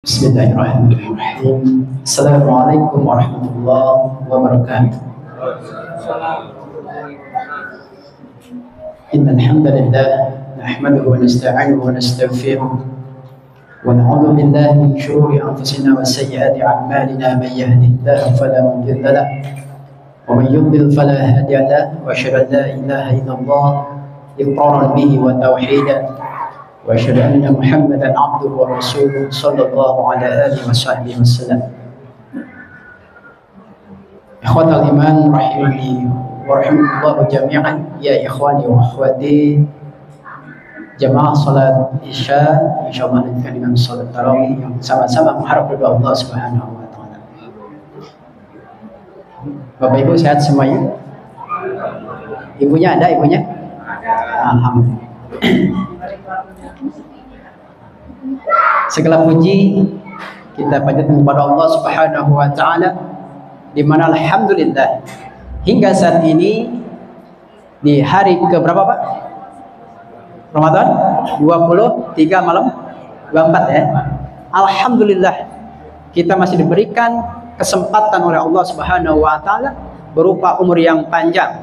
Bismillahirrahmanirrahim. Assalamualaikum warahmatullahi wabarakatuh. Innal hamdalillah nahmaduhu wa nasta'inuhu wa nastaghfiruh wa na'udzu billahi min shururi anfusina wa sayyiati a'malina may yahdihillahu fala mudilla lahu wa may yudlil fala hadiya lahu wa asyhadu an la ilaha illallah iqraran bihi wa tauhidan wa asyhadu anna Muhammadan abduhu wa rasuluhu sallallahu ala alihi wa sahbihi wasallam. Ikhwatal iman rahimani wa rahimakumullah jami'an, ya ikhwani wa akhwati jamaah salat isya, insyaallah nantikan dengan salat tarawih yang sama-sama mengharap ridha Allah Subhanahu wa taala. Bapak Ibu sehat semuanya? Ibunya ada, ibunya? Alhamdulillah. Segala puji kita panjatkan kepada Allah Subhanahu wa taala, di mana alhamdulillah hingga saat ini di hari ke berapa Pak? Ramadan 23 malam 24 ya. Alhamdulillah kita masih diberikan kesempatan oleh Allah Subhanahu wa taala berupa umur yang panjang.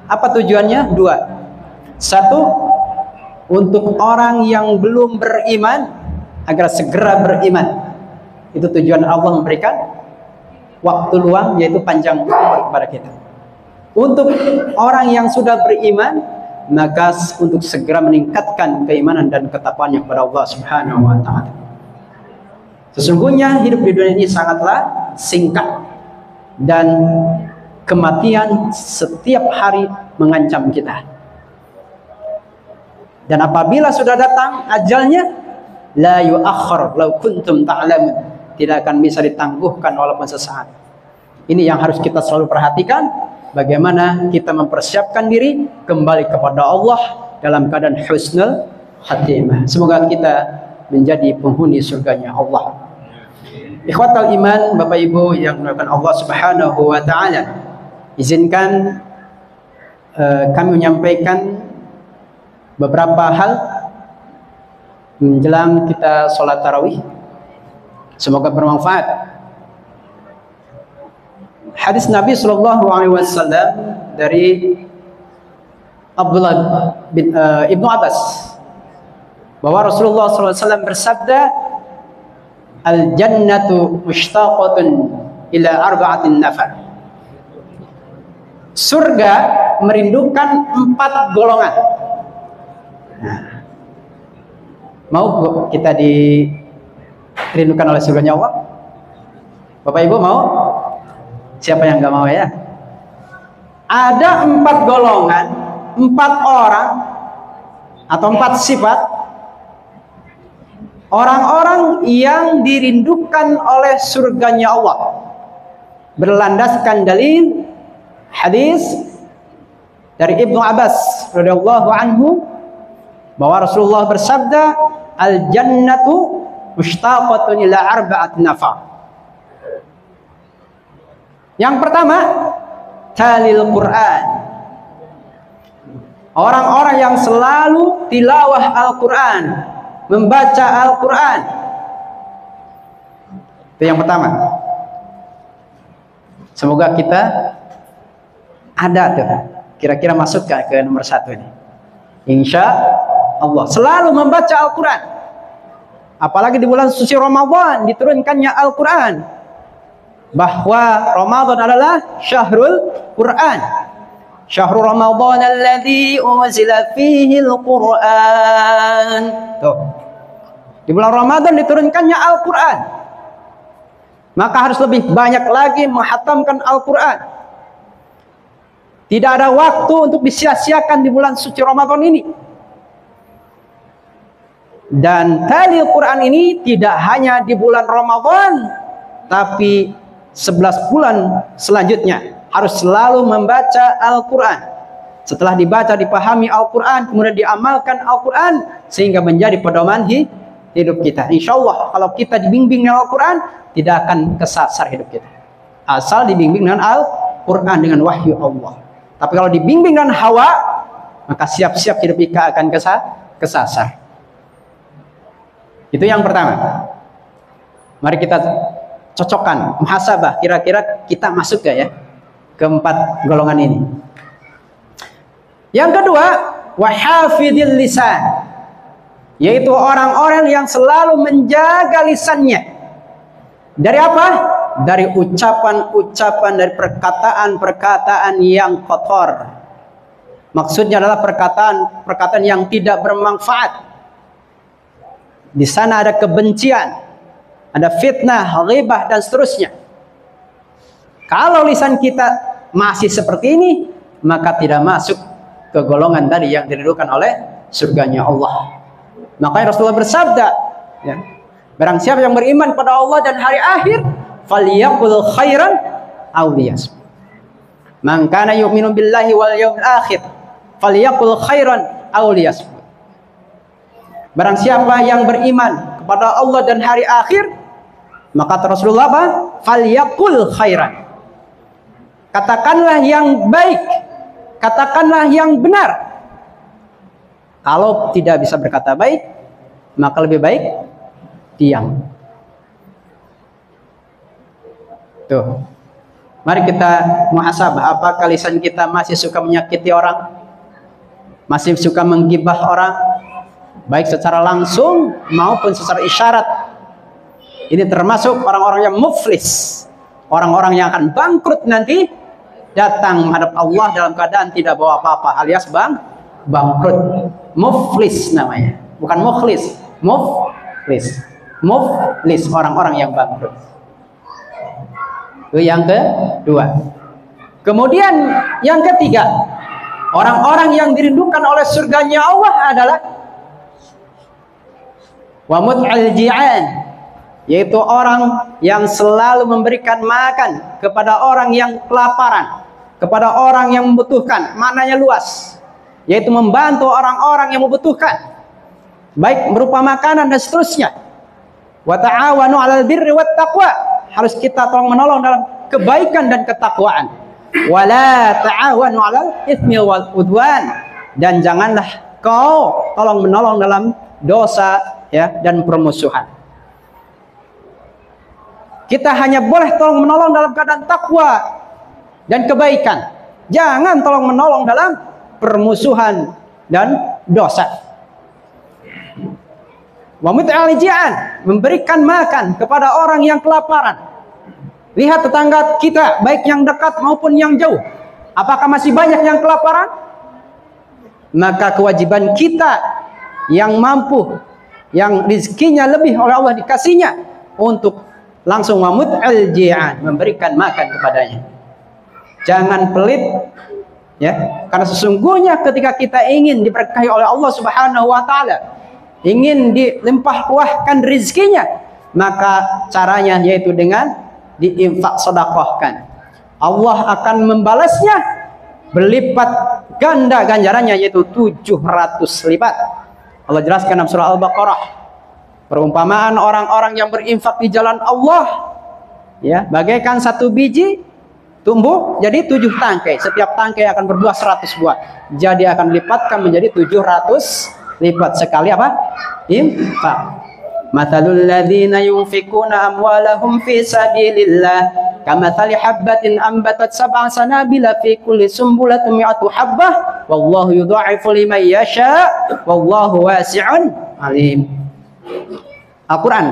Apa tujuannya? Dua. Satu, untuk orang yang belum beriman agar segera beriman. Itu tujuan Allah memberikan waktu luang, yaitu panjang umur kepada kita. Untuk orang yang sudah beriman, maka untuk segera meningkatkan keimanan dan ketakwaannya kepada Allah Subhanahu wa taala. Sesungguhnya hidup di dunia ini sangatlah singkat dan kematian setiap hari mengancam kita. Dan apabila sudah datang ajalnya, la yu'akhkhar law kuntum ta'lamun, tidak akan bisa ditangguhkan walaupun sesaat. Ini yang harus kita selalu perhatikan, bagaimana kita mempersiapkan diri kembali kepada Allah dalam keadaan husnul khatimah. Semoga kita menjadi penghuni surganya Allah. Ikhwatal iman, Bapak Ibu yang dimuliakan Allah Subhanahu wa taala, izinkan kami menyampaikan beberapa hal menjelang kita sholat tarawih. Semoga bermanfaat. Hadis Nabi Shallallahu Alaihi Wasallam dari Abdullah bin Ibnu Abbas bahwa Rasulullah SAW bersabda, al jannatu mushtaqatun ila arba'atin nafar. Surga merindukan 4 golongan. Nah, mau kita dirindukan oleh surganya Allah? Bapak Ibu mau? Siapa yang nggak mau ya? Ada 4 golongan, 4 orang atau 4 sifat orang-orang yang dirindukan oleh surganya Allah, berlandaskan dalil hadis dari Ibnu Abbas radhiyallahu anhu bahwa Rasulullah bersabda, al jannatu mushtaqatun ila arba'at nafar. Yang pertama, talil Quran. Orang-orang yang selalu tilawah Al-Quran, membaca Al-Quran. Itu yang pertama. Semoga kita ada tuh, kira-kira masuk ke nomor 1 ini. Insya Allah selalu membaca Al-Quran. Apalagi di bulan suci Ramadan diturunkannya Al-Quran, bahwa Ramadan adalah syahrul Quran. Syahrul Ramadan alladzi unzila fihi Al-Quran. Tuh. Di bulan Ramadan diturunkannya Al-Quran. Maka harus lebih banyak lagi menghatamkan Al-Quran. Tidak ada waktu untuk disia-siakan di bulan suci Ramadan ini. Dan talil Quran ini tidak hanya di bulan Ramadan, tapi 11 bulan selanjutnya harus selalu membaca Al-Quran. Setelah dibaca, dipahami Al-Quran, kemudian diamalkan Al-Quran sehingga menjadi pedoman hidup kita. Insya Allah kalau kita dibimbing dengan Al-Quran, tidak akan kesasar hidup kita. Asal dibimbing dengan Al-Quran, dengan wahyu Allah. Tapi kalau dibimbing dengan hawa, maka siap-siap hidup kita akan kesasar. Itu yang pertama. Mari kita cocokkan, muhasabah, kira-kira kita masuk gak ya keempat golongan ini. Yang kedua, wahafidil lisan, yaitu orang-orang yang selalu menjaga lisannya. Dari apa? Dari ucapan-ucapan, dari perkataan-perkataan yang kotor. Maksudnya adalah perkataan yang tidak bermanfaat. Di sana ada kebencian, ada fitnah, ghibah, dan seterusnya. Kalau lisan kita masih seperti ini, maka tidak masuk ke golongan tadi yang diridhokan oleh surganya Allah. Makanya Rasulullah bersabda, ya, barang siapa yang beriman pada Allah dan hari akhir, falyaqul khairan aw liyasmut. Man kana yu'minu billahi wal yawmil akhir, falyaqul khairan aw liyasmut. Barang siapa yang beriman kepada Allah dan hari akhir, maka Rasulullah apa? Falyaqul khairan. Katakanlah yang baik, katakanlah yang benar. Kalau tidak bisa berkata baik, maka lebih baik diam. Tuh. Mari kita muhasabah, apakah lisan kita masih suka menyakiti orang? Masih suka menggibah orang? Baik secara langsung maupun secara isyarat. Ini termasuk orang-orang yang muflis. Orang-orang yang akan bangkrut nanti, datang menghadap Allah dalam keadaan tidak bawa apa-apa, alias bangkrut. Muflis namanya, bukan mukhlis. Muflis, orang-orang yang bangkrut. Itu yang kedua. Kemudian yang ketiga, orang-orang yang dirindukan oleh surganya Allah adalah wa mut'al ji'an, yaitu orang yang selalu memberikan makan kepada orang yang kelaparan, kepada orang yang membutuhkan. Maknanya luas, yaitu membantu orang-orang yang membutuhkan, baik berupa makanan dan seterusnya. Wa ta'awanu 'alal birri wat taqwa, harus kita tolong menolong dalam kebaikan dan ketakwaan. Wa la ta'awanu 'alal itsmi wal udwan, dan janganlah kau tolong menolong dalam dosa, ya, dan permusuhan. Kita hanya boleh tolong menolong dalam keadaan takwa dan kebaikan. Jangan tolong menolong dalam permusuhan dan dosa. Wa mut'al ji'an, memberikan makan kepada orang yang kelaparan. Lihat tetangga kita, baik yang dekat maupun yang jauh. Apakah masih banyak yang kelaparan? Maka kewajiban kita yang mampu, yang rezekinya lebih oleh Allah dikasihnya, untuk langsung wa mut'al ji'an, memberikan makan kepadanya. Jangan pelit, ya, karena sesungguhnya ketika kita ingin diberkahi oleh Allah Subhanahu wa taala, ingin dilimpah ruahkan rezekinya, maka caranya yaitu dengan diinfak sedekahkan. Allah akan membalasnya berlipat ganda ganjarannya, yaitu 700 lipat. Allah jelaskan dalam surah Al-Baqarah, perumpamaan orang-orang yang berinfak di jalan Allah, ya, bagaikan satu biji tumbuh jadi 7 tangkai. Setiap tangkai akan berbuah 100 buah. Jadi akan dilipatkan menjadi 700 lipat sekali apa? Infak. Mathalul ladzina yunfikuna amwalahum fi sabilillah kamathali habbatin ambatat sab'a sanabila fi kulli sumbulatin mi'atu habbah wallahu yudha'ifu liman yasha wallahu wasi'un alim. Al-Quran.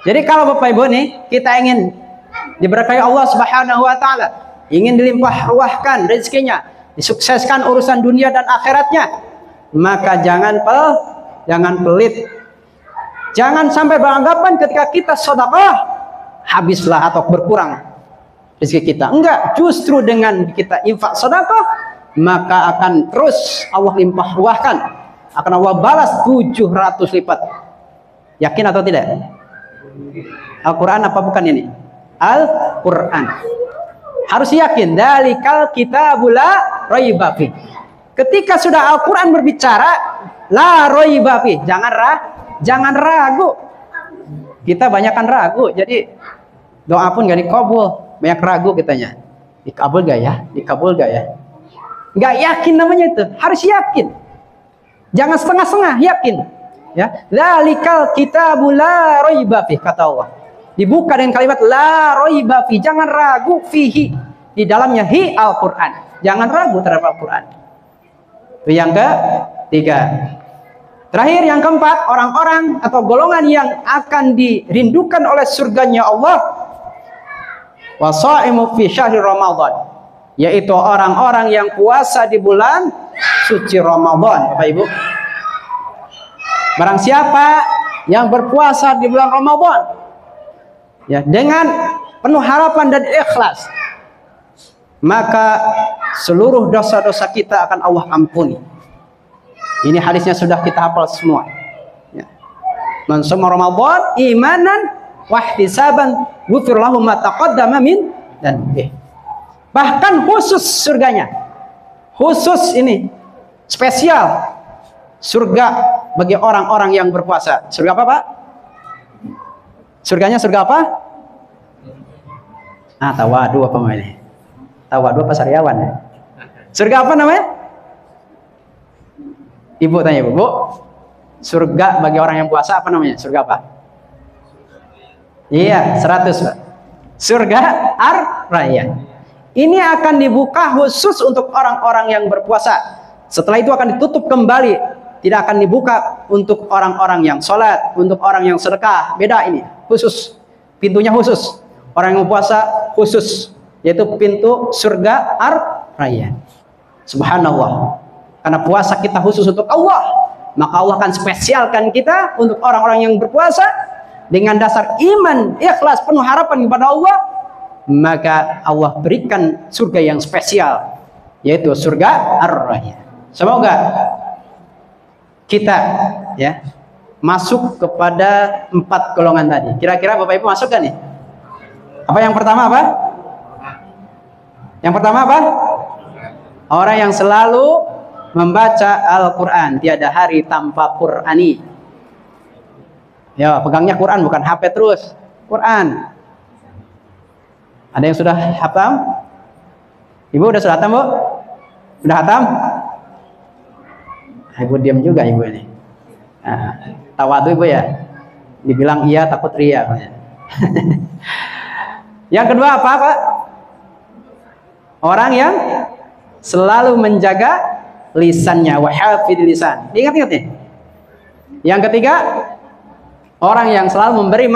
Jadi kalau Bapak Ibu nih, kita ingin diberkahi Allah Subhanahu wa taala, ingin dilimpah ruahkan rezekinya, disukseskan urusan dunia dan akhiratnya, maka jangan pelit. Jangan sampai beranggapan ketika kita sedekah habislah atau berkurang rezeki kita. Enggak, justru dengan kita infak sedekah, maka akan terus Allah limpah ruahkan, akan Allah balas 700 lipat. Yakin atau tidak? Al-Quran apa bukan ini? Al-Quran. Harus yakin. Dalikal kitabul la raiba fi. Ketika sudah Al-Quran berbicara, la raiba fi, jangan ragu. Kita banyakkan ragu, jadi doa pun gak dikabul. Banyak ragu kitanya. Dikabul gak ya? Dikabul gak ya? Gak yakin namanya itu. Harus yakin. Jangan setengah-setengah, yakin. Ya, dzalikal kitabul la raiba fi, kata Allah. Dibuka dengan kalimat la raiba fi, jangan ragu fihi, di dalamnya hi Al-Qur'an. Jangan ragu terhadap Al-Qur'an. Itu yang ketiga. Terakhir yang keempat, orang-orang atau golongan yang akan dirindukan oleh surganya Allah, wasaimu fi syahri Ramadan, yaitu orang-orang yang puasa di bulan suci Ramadan. Bapak Ibu, barang siapa yang berpuasa di bulan Ramadan, ya, dengan penuh harapan dan ikhlas, maka seluruh dosa-dosa kita akan Allah ampuni. Ini hadisnya sudah kita hafal semua. Ya. Man shoma Ramadan imanan wa ihtisaban ghufir lahu ma taqaddama min dzanbihi. Bahkan khusus surganya, khusus ini spesial surga bagi orang-orang yang berpuasa. Surga apa, Pak? Surganya surga apa? Tawadu apa namanya? Tawadu apa Sariawan ya? Surga apa namanya? Ibu tanya, Bu. Surga bagi orang yang puasa apa namanya? Surga apa? Iya, 100, Pak. Surga Ar-Rayyan. Ini akan dibuka khusus untuk orang-orang yang berpuasa. Setelah itu akan ditutup kembali. Tidak akan dibuka untuk orang-orang yang sholat, untuk orang yang sedekah. Beda ini, khusus. Pintunya khusus. Orang yang puasa khusus, yaitu pintu surga Ar-Rayyan. Subhanallah. Karena puasa kita khusus untuk Allah, maka Allah akan spesialkan kita untuk orang-orang yang berpuasa dengan dasar iman, ikhlas, penuh harapan kepada Allah, maka Allah berikan surga yang spesial, yaitu surga Ar-Rayyan. Semoga kita, ya, masuk kepada 4 golongan tadi. Kira-kira Bapak Ibu masuk kan nih? Apa yang pertama apa? Yang pertama apa? Orang yang selalu membaca Al-Quran, tiada hari tanpa Qur'ani. Ya, pegangnya Quran, bukan HP terus. Quran. Ada yang sudah hafal? Ibu udah sudah hafal, Bu? Udah hafal? Ibu diam juga Ibu ini. Tawadu Ibu ya. Dibilang iya takut ria. Yang kedua apa, Pak? Orang yang selalu menjaga lisannya, wa hafidz lisan. Ingat-ingat nih. Yang ketiga, orang yang selalu memberi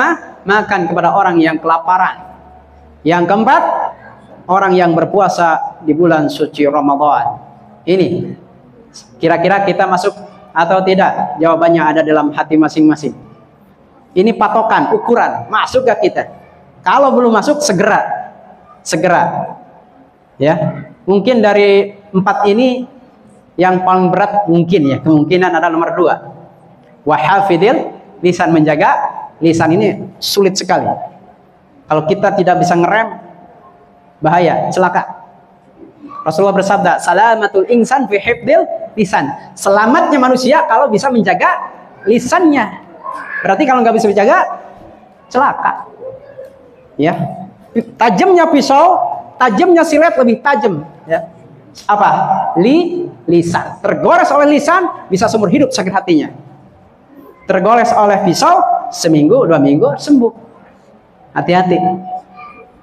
makan kepada orang yang kelaparan. Yang keempat, orang yang berpuasa di bulan suci Ramadan. Ini kira-kira kita masuk atau tidak? Jawabannya ada dalam hati masing-masing. Ini patokan, ukuran, masuk gak kita? Kalau belum masuk, segera. Ya, mungkin dari 4 ini yang paling berat mungkin ya, kemungkinan ada nomor 2. Wa hafidil lisan, menjaga lisan ini sulit sekali. Kalau kita tidak bisa ngerem, bahaya, celaka. Rasulullah bersabda, salamatul insan fi hifdil lisan. Selamatnya manusia kalau bisa menjaga lisannya. Berarti kalau nggak bisa menjaga, celaka. Ya, tajamnya pisau, tajamnya silet lebih tajam. Ya. Apa? Lisan. Tergores oleh lisan bisa seumur hidup sakit hatinya. Tergores oleh pisau seminggu 2 minggu sembuh. Hati-hati.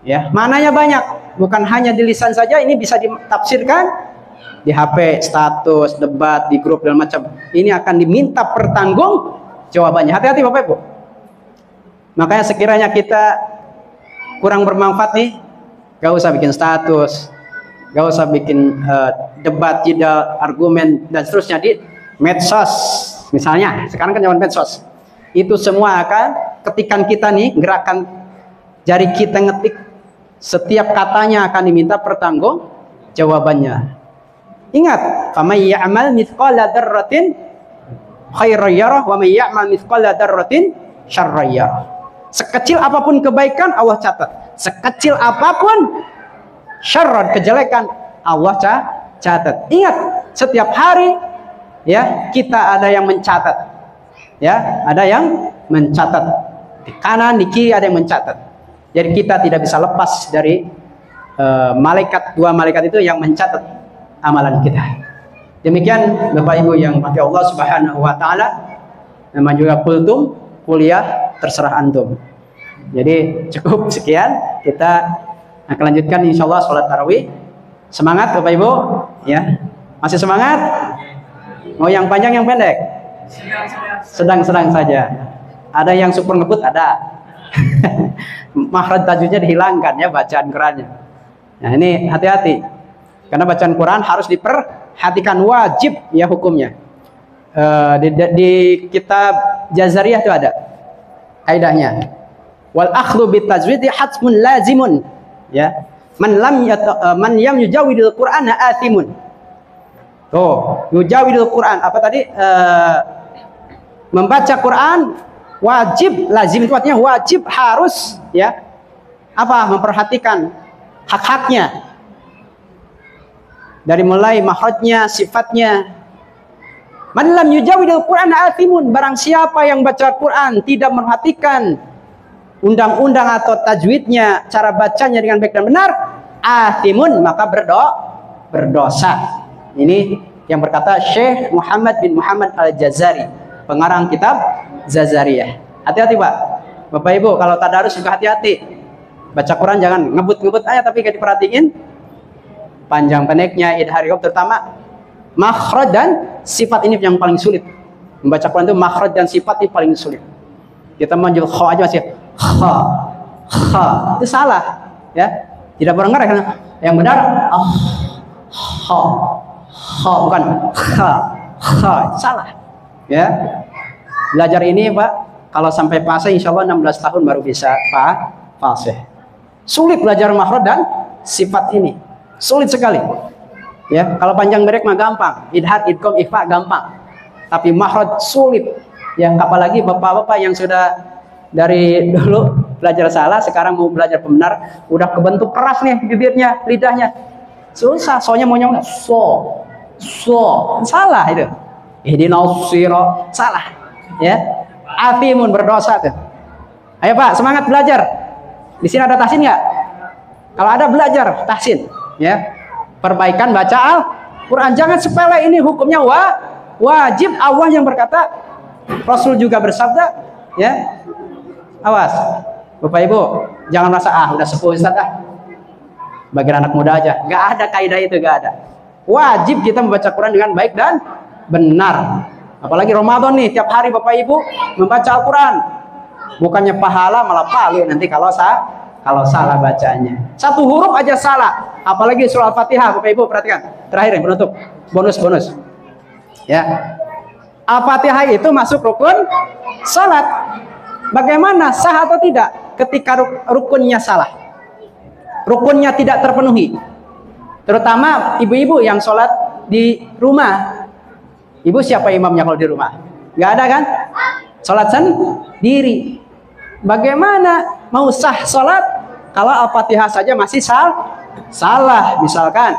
Ya, maknanya banyak. Bukan hanya di lisan saja, ini bisa ditafsirkan di HP, status, debat, di grup dan macam. Ini akan diminta pertanggung jawabannya. Hati-hati Bapak Ibu. Makanya sekiranya kita kurang bermanfaat nih, gak usah bikin status, gak usah bikin debat, jeda, argumen dan seterusnya di medsos. Misalnya sekarang kan zaman medsos, itu semua akan ketikan kita nih, gerakan jari kita ngetik, setiap katanya akan diminta pertanggung jawabannya. Ingat, faman ya'mal mithqala dzarratin khairan yarah wa may ya'mal mithqala dzarratin syarran yarah. Sekecil apapun kebaikan Allah catat, sekecil apapun syarran, kejelekan, Allah catat. Ingat, setiap hari ya kita ada yang mencatat. Ya, ada yang mencatat. Di kanan, di kiri ada yang mencatat. Jadi kita tidak bisa lepas dari malaikat, 2 malaikat itu yang mencatat amalan kita. Demikian Bapak Ibu yang dirahmati Allah Subhanahu wa taala. Nama juga kultum, kuliah terserah antum. Jadi cukup sekian, kita akan lanjutkan insyaallah sholat tarawih. Semangat Bapak Ibu, ya. Masih semangat? Mau yang panjang yang pendek? Sedang-sedang saja. Ada yang super ngebut, ada. Makhraj tajwidnya dihilangkan ya, bacaan Qurannya. Nah ini hati-hati, karena bacaan Quran harus diperhatikan, wajib ya hukumnya. Di kitab Jazariyah itu ada kaidahnya. Wal akhdhu bit tajwidi hatmun lazimun, ya. Man yam yujawidul Qur'ana athimun. Oh, yujawidul Quran apa tadi? Membaca Quran wajib, lazim itu artinya wajib, harus ya. Apa? Memperhatikan hak-haknya. Dari mulai makhrajnya, sifatnya. Man lam yujawidul Qur'ana athimun, barang siapa yang baca Quran tidak memperhatikan undang-undang atau tajwidnya, cara bacanya dengan baik dan benar, athimun, maka berdosa. Ini yang berkata Syekh Muhammad bin Muhammad Al-Jazari, pengarang kitab Jazariyah. Hati-hati Pak, Bapak Ibu, kalau tadarus juga hati-hati. Baca Quran jangan ngebut-ngebut aja tapi gak diperhatiin panjang pendeknya, idhar, terutama makhraj dan sifat. Ini yang paling sulit. Membaca Quran itu makhraj dan sifat ini paling sulit. Kita manjul kha aja masih kha, itu salah ya, tidak berengar ya, yang benar kha, bukan kha, salah ya. Belajar ini Pak, kalau sampai fase insyaallah 16 tahun baru bisa fase. Sulit belajar makhraj dan sifat ini, sulit sekali ya. Kalau panjang pendek mah gampang, idhar, idgham, ikhfa gampang, tapi makhraj sulit ya. Apalagi bapak-bapak yang sudah dari dulu belajar salah, sekarang mau belajar benar, udah kebentuk keras nih bibirnya, lidahnya, susah. Soalnya mau nyong so salah itu. Ihdinas shira, salah ya. Athimun, berdosa tuh. Ayo Pak, semangat belajar. Di sini ada tahsin nggak? Kalau ada belajar tahsin ya. Perbaikan baca Al-Quran, jangan sepele, ini hukumnya wajib. Allah yang berkata, Rasul juga bersabda ya. Awas Bapak Ibu, jangan merasa udah sepuh Ustaz bagi anak muda aja. Nggak ada kaidah itu, nggak ada. Wajib kita membaca Quran dengan baik dan benar. Apalagi Ramadan nih, tiap hari Bapak Ibu membaca Al-Quran. Bukannya pahala, malah palu nanti kalau salah bacanya. Satu huruf aja salah, apalagi surah Al-Fatihah. Bapak Ibu perhatikan, terakhir yang penutup, bonus ya. Al-Fatihah itu masuk rukun salat. Bagaimana sah atau tidak ketika rukunnya salah, rukunnya tidak terpenuhi? Terutama ibu-ibu yang sholat di rumah. Ibu siapa imamnya kalau di rumah? Nggak ada kan? Sholat sendiri. Bagaimana mau sah sholat kalau Al-Fatihah saja masih salah? Misalkan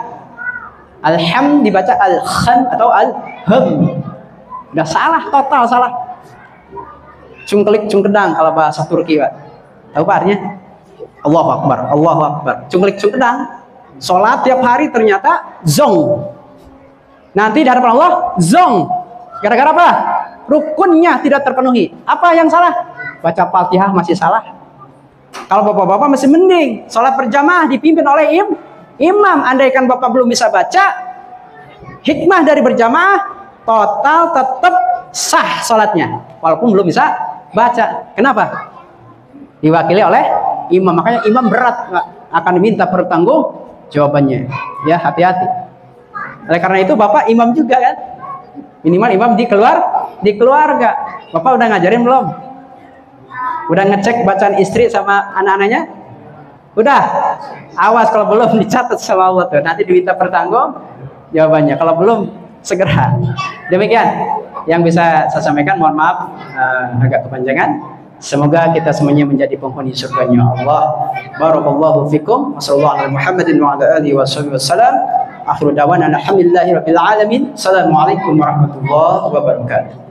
Alham dibaca Al-Khan atau Al-Ham, udah salah, total salah. Cungklik cungkedang kalau bahasa Turki Pak, tahu Pak artinya? Allahu Akbar, Allahu Akbar. Cungklik cungkedang, sholat tiap hari ternyata zong. Nanti di hadapan Allah zong. Gara-gara apa? Rukunnya tidak terpenuhi. Apa yang salah? Baca Fatihah masih salah. Kalau bapak-bapak masih mending, sholat berjamaah dipimpin oleh imam. Andaikan bapak belum bisa baca, hikmah dari berjamaah total tetap sah sholatnya, walaupun belum bisa baca. Kenapa? Diwakili oleh imam, makanya imam berat akan diminta pertanggung jawabannya ya. Hati-hati. Oleh karena itu bapak imam juga kan, minimal imam di keluarga. Bapak udah ngajarin belum? Udah ngecek bacaan istri sama anak-anaknya? Udah? Awas kalau belum, dicatat sama Allah tuh, nanti diminta pertanggung jawabannya. Kalau belum segera. Demikian yang bisa saya sampaikan. Mohon maaf agak kepanjangan. Semoga kita semuanya menjadi penghuni surganya Allah. Barakallahu fikum. Wassallallahu ala Muhammadin wa ala alihi wasallam. Akhiru dawana alhamdulillahi rabbil alamin. Assalamualaikum warahmatullahi wabarakatuh.